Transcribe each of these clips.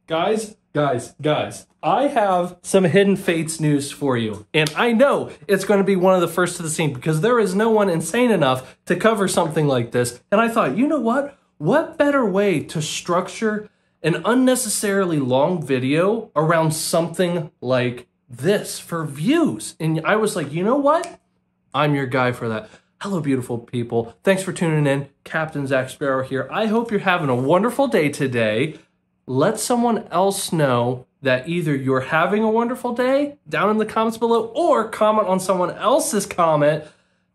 Guys, I have some Hidden Fates news for you. And I know it's going to be one of the first to the scene because there is no one insane enough to cover something like this. And I thought, you know what? What better way to structure an unnecessarily long video around something like this for views? And I was like, you know what? I'm your guy for that. Hello, beautiful people. Thanks for tuning in. Captain Zach Sparrow here. I hope you're having a wonderful day today. Let someone else know that either you're having a wonderful day down in the comments below or comment on someone else's comment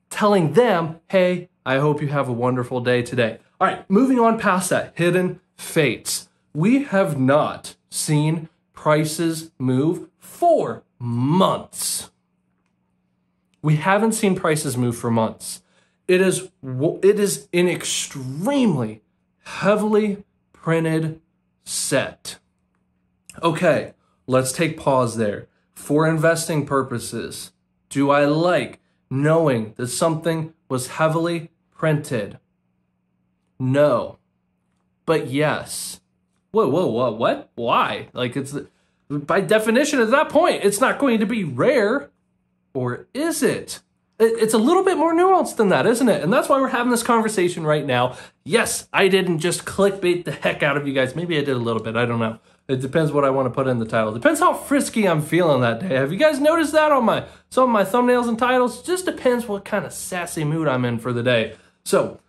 telling them, hey, I hope you have a wonderful day today. All right, moving on past that, Hidden Fates. We have not seen prices move for months. We haven't seen prices move for months. It is an extremely heavily printed set. Okay, let's take pause there. For investing purposes, do I like knowing that something was heavily printed? No. But yes. Whoa, what? Why? Like, it's by definition at that point, it's not going to be rare. Or is it? It's a little bit more nuanced than that, isn't it? And that's why we're having this conversation right now. Yes, I didn't just clickbait the heck out of you guys. Maybe I did a little bit. I don't know. It depends what I want to put in the title. Depends how frisky I'm feeling that day. Have you guys noticed that on some of my thumbnails and titles? It just depends what kind of sassy mood I'm in for the day. So,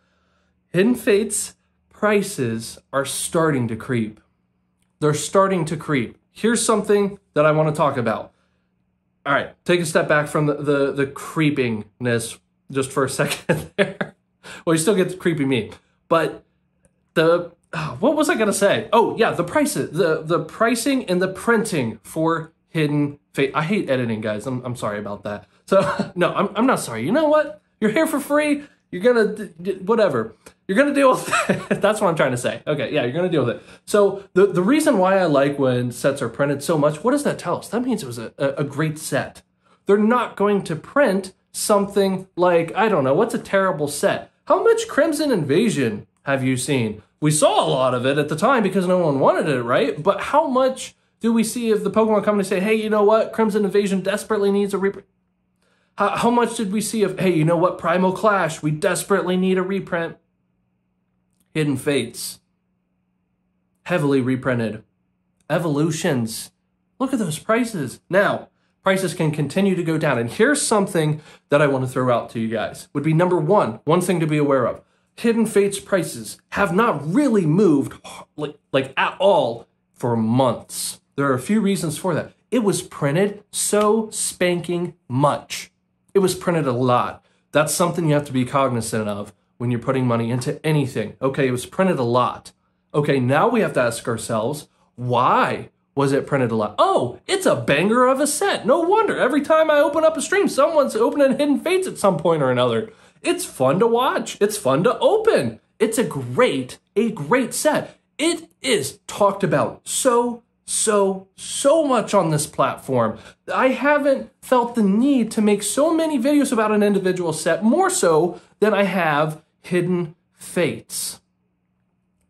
Hidden Fates prices are starting to creep. They're starting to creep. Here's something that I want to talk about. All right, take a step back from the creepiness just for a second there. Well, you still get the creepy me. But what was I going to say? Oh, yeah, the prices, the pricing and the printing for Hidden Fate. I hate editing, guys. I'm sorry about that. So, no, I'm not sorry. You know what? You're here for free. You're going to, whatever. You're going to deal with it. That's what I'm trying to say. Okay, yeah, you're going to deal with it. So the reason why I like when sets are printed so much, what does that tell us? That means it was a great set. They're not going to print something like, I don't know, what's a terrible set? How much Crimson Invasion have you seen? We saw a lot of it at the time because no one wanted it, right? But how much do we see if the Pokemon company say, hey, you know what? Crimson Invasion desperately needs a reprint. How much did we see of, hey, you know what? Primal Clash, we desperately need a reprint. Hidden Fates, heavily reprinted. Evolutions, look at those prices. Now, prices can continue to go down. And here's something that I want to throw out to you guys. Would be number one thing to be aware of. Hidden Fates prices have not really moved like at all for months. There are a few reasons for that. It was printed so spanking much. It was printed a lot. That's something you have to be cognizant of when you're putting money into anything. Okay, it was printed a lot. Okay, now we have to ask ourselves, why was it printed a lot? Oh, it's a banger of a set. No wonder. Every time I open up a stream, someone's opening Hidden Fates at some point or another. It's fun to watch. It's fun to open. It's a great set. It is talked about so much on this platform. I haven't felt the need to make so many videos about an individual set, more so than I have Hidden Fates.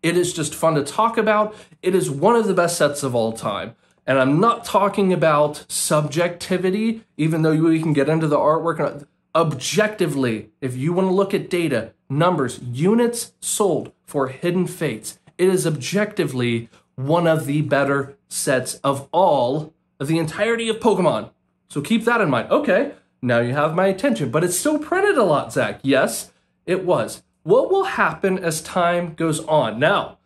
It is just fun to talk about. It is one of the best sets of all time. And I'm not talking about subjectivity, even though we can get into the artwork. Objectively, if you want to look at data, numbers, units sold for Hidden Fates, it is objectively one of the better sets of all of the entirety of Pokemon. So keep that in mind. Okay, now you have my attention, but it's still printed a lot, Zach. Yes, it was. What will happen as time goes on? Now,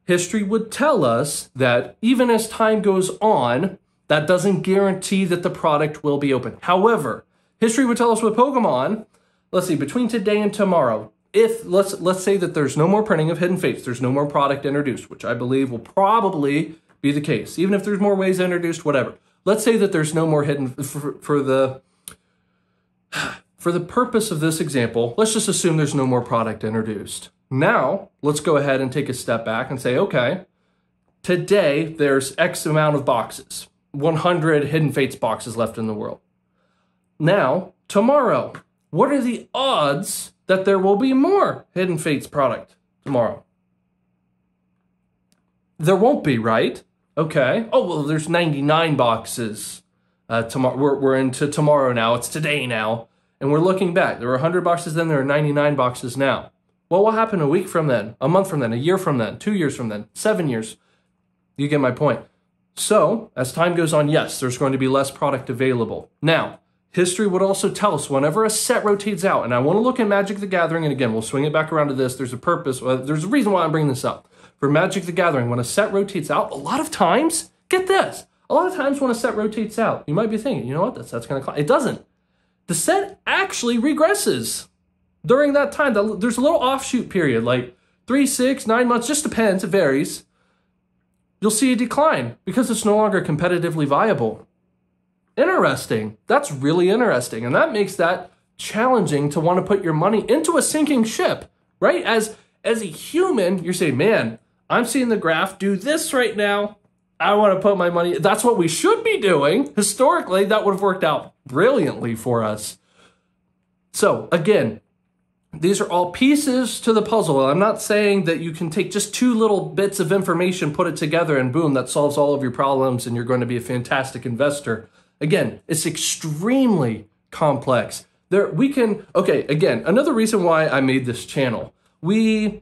history would tell us that even as time goes on, that doesn't guarantee that the product will be open. However, history would tell us with Pokemon, let's see, between today and tomorrow, if let's say that there's no more printing of Hidden Fates, there's no more product introduced, which I believe will probably be the case, even if there's more ways introduced, whatever. Let's say that there's no more hidden for the purpose of this example. Let's just assume there's no more product introduced. Now, let's go ahead and take a step back and say, okay, today there's X amount of boxes, 100 Hidden Fates boxes left in the world. Now, tomorrow, what are the odds that there will be more Hidden Fates product tomorrow? There won't be, right? Okay. Oh, well, there's 99 boxes. Tomorrow we're into tomorrow now. It's today now. And we're looking back. There were 100 boxes then, there are 99 boxes now. What will happen a week from then, a month from then, a year from then, 2 years from then, 7 years? You get my point. So, as time goes on, yes, there's going to be less product available. Now, history would also tell us whenever a set rotates out, and I want to look at Magic the Gathering, and again, we'll swing it back around to this. There's a purpose, there's a reason why I'm bringing this up. For Magic the Gathering, when a set rotates out, a lot of times, get this, a lot of times when a set rotates out, you might be thinking, you know what, that set's going to climb. It doesn't. The set actually regresses during that time. There's a little offshoot period, like 3, 6, 9 months, just depends, it varies. You'll see a decline because it's no longer competitively viable. Interesting. That's really interesting. And that makes that challenging to want to put your money into a sinking ship, right? As a human, you're saying, man, I'm seeing the graph do this right now. I want to put my money. That's what we should be doing. Historically, that would have worked out brilliantly for us. So again, these are all pieces to the puzzle. I'm not saying that you can take just 2 little bits of information, put it together, and boom, that solves all of your problems and you're going to be a fantastic investor. Again, it's extremely complex. Again, another reason why I made this channel. We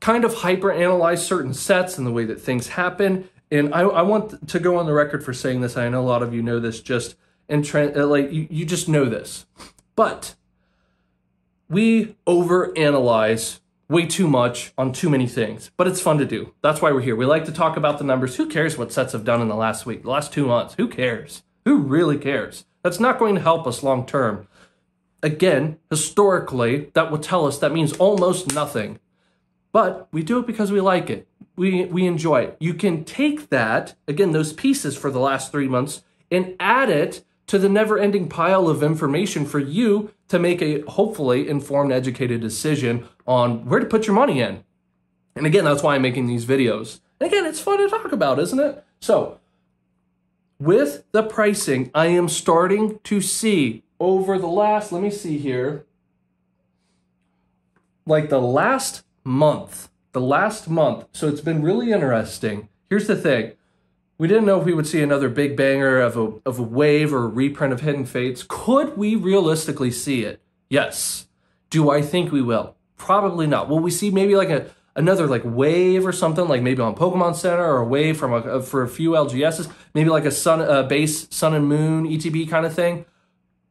kind of hyper-analyze certain sets and the way that things happen. And I want to go on the record for saying this. I know a lot of you know this you just know this. But we overanalyze way too much on too many things, but it's fun to do. That's why we're here. We like to talk about the numbers. Who cares what sets have done in the last week, the last 2 months? Who cares? Who really cares? That's not going to help us long term. Again, historically, that will tell us that means almost nothing. But we do it because we like it. We enjoy it. You can take that, again, those pieces for the last 3 months, and add it to the never-ending pile of information for you to make a hopefully informed, educated decision on where to put your money in. And again, that's why I'm making these videos. And again, it's fun to talk about, isn't it? So, with the pricing, I am starting to see over the last, let me see here, like the last month, so it's been really interesting. Here's the thing. We didn't know if we would see another big banger of a wave or a reprint of Hidden Fates. Could we realistically see it? Yes. Do I think we will? Probably not. Will we see maybe like another like wave or something, like maybe on Pokémon Center, or a wave from for a few LGSs, maybe like a base Sun and Moon ETB kind of thing?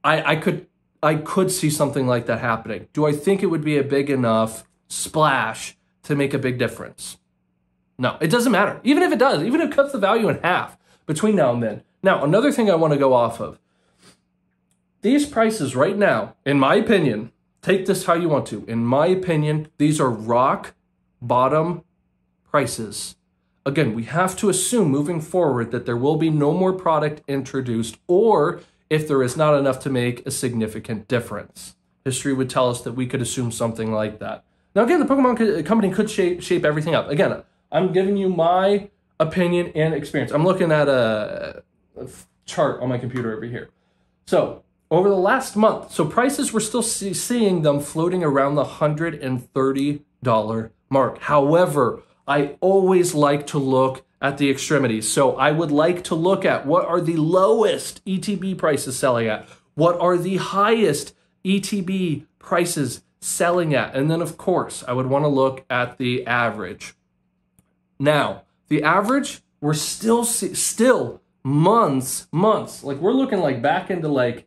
I could see something like that happening. Do I think it would be a big enough splash to make a big difference? No, it doesn't matter. Even if it does, even if it cuts the value in half between now and then. Now, another thing I want to go off of. These prices right now, in my opinion, take this how you want to. In my opinion, these are rock bottom prices. Again, we have to assume moving forward that there will be no more product introduced, or if there is not enough to make a significant difference. History would tell us that we could assume something like that. Now, again, the Pokemon company could shape everything up. Again, I'm giving you my opinion and experience. I'm looking at a chart on my computer over here. So, over the last month, so prices, we're still seeing them floating around the $130 mark. However, I always like to look at the extremities. So I would like to look at what are the lowest ETB prices selling at? What are the highest ETB prices selling at? And then, of course, I would want to look at the average. Now, the average, we're still months, like we're looking like back into like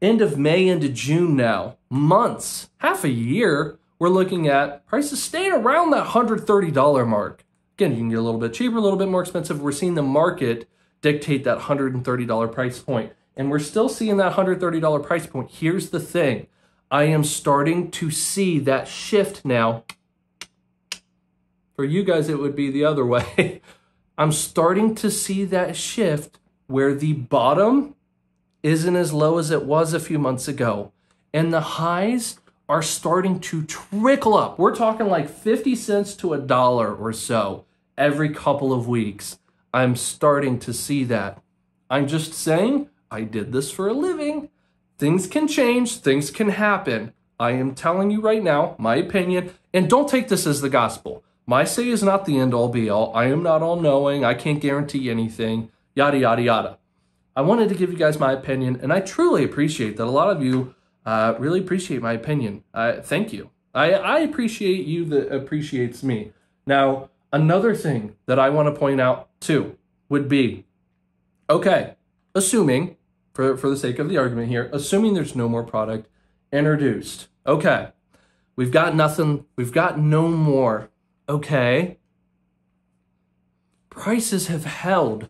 end of May into June now, months, half a year, we're looking at prices staying around that $130 mark. Again, you can get a little bit cheaper, a little bit more expensive. We're seeing the market dictate that $130 price point, and we're still seeing that $130 price point. Here's the thing. I am starting to see that shift now. For you guys, it would be the other way. I'm starting to see that shift where the bottom isn't as low as it was a few months ago, and the highs are starting to trickle up. We're talking like 50 cents to $1 or so every couple of weeks. I'm starting to see that. I'm just saying, I did this for a living. Things can change, things can happen. I am telling you right now, my opinion, and don't take this as the gospel. My say is not the end all be all. I am not all knowing. I can't guarantee anything, yada, yada, yada. I wanted to give you guys my opinion, and I truly appreciate that a lot of you really appreciate my opinion. Thank you. I appreciate you that appreciates me. Now, another thing that I want to point out too would be, okay, assuming, for the sake of the argument here, assuming there's no more product introduced. Okay, we've got nothing, we've got no more. Okay, prices have held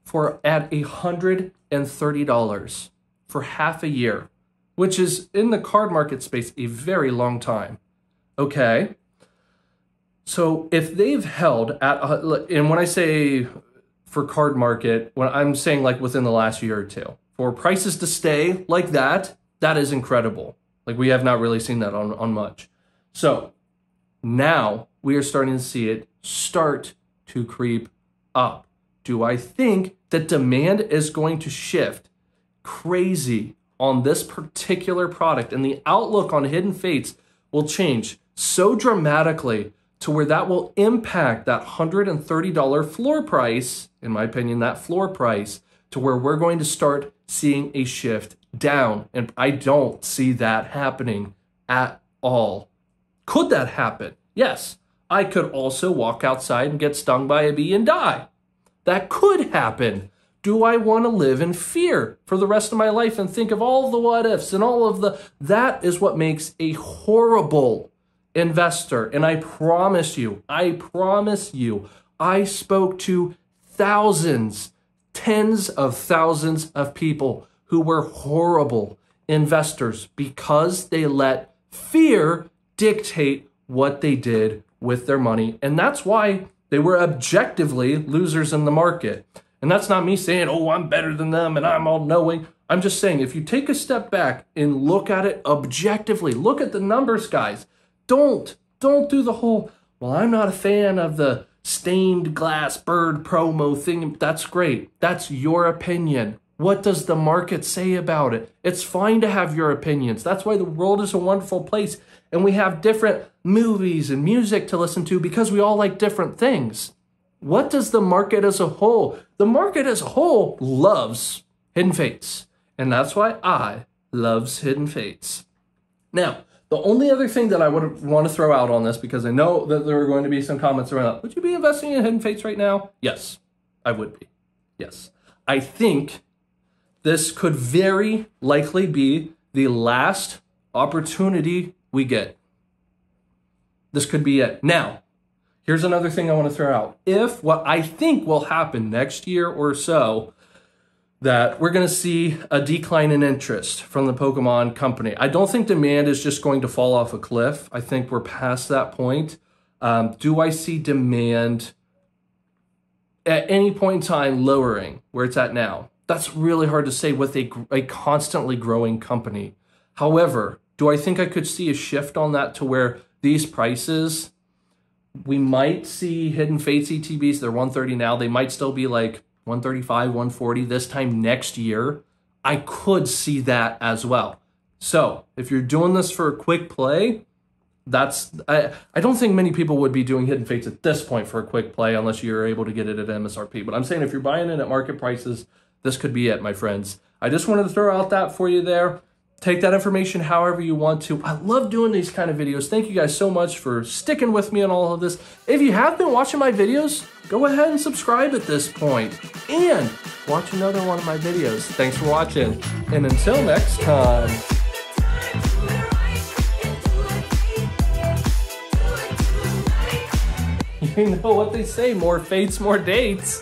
for at $130 for half a year, which is in the card market space a very long time. Okay, so if they've held at, and when I say for card market, when I'm saying like within the last year or two, for prices to stay like that, that is incredible. Like we have not really seen that on much. So now we are starting to see it start to creep up. Do I think that demand is going to shift crazy on this particular product and the outlook on Hidden Fates will change so dramatically to where that will impact that $130 floor price, in my opinion, that floor price, to where we're going to start seeing a shift down? And I don't see that happening at all. Could that happen? Yes. I could also walk outside and get stung by a bee and die. That could happen. Do I want to live in fear for the rest of my life and think of all the what ifs and all of the... That is what makes a horrible investor. And I promise you, I spoke to thousands, tens of thousands of people who were horrible investors because they let fear dictate what they did with their money. And that's why they were objectively losers in the market. And that's not me saying, oh, I'm better than them and I'm all knowing. I'm just saying, if you take a step back and look at it objectively, look at the numbers, guys. Don't do the whole, well, I'm not a fan of the stained glass bird promo thing. That's great. That's your opinion. What does the market say about it? It's fine to have your opinions. That's why the world is a wonderful place. And we have different movies and music to listen to because we all like different things. What does the market as a whole? The market as a whole loves Hidden Fates. And that's why I loves Hidden Fates. Now, the only other thing that I would want to throw out on this, because I know that there are going to be some comments around, would you be investing in Hidden Fates right now? Yes, I would be. Yes. I think this could very likely be the last opportunity we get. This could be it. Now, here's another thing I want to throw out. If what I think will happen next year or so, that we're going to see a decline in interest from the Pokemon company. I don't think demand is just going to fall off a cliff. I think we're past that point. Do I see demand at any point in time lowering where it's at now? That's really hard to say with a constantly growing company. However, do I think I could see a shift on that to where these prices, we might see Hidden Fates ETBs, they're 130 now, they might still be like 135, 140 this time next year. I could see that as well. So if you're doing this for a quick play, I don't think many people would be doing Hidden Fates at this point for a quick play unless you're able to get it at MSRP. But I'm saying if you're buying it at market prices, this could be it, my friends. I just wanted to throw out that for you there. Take that information however you want to. I love doing these kind of videos. Thank you guys so much for sticking with me on all of this. If you have been watching my videos, go ahead and subscribe at this point and watch another one of my videos. Thanks for watching. And until next time. You know what they say, more fates, more dates.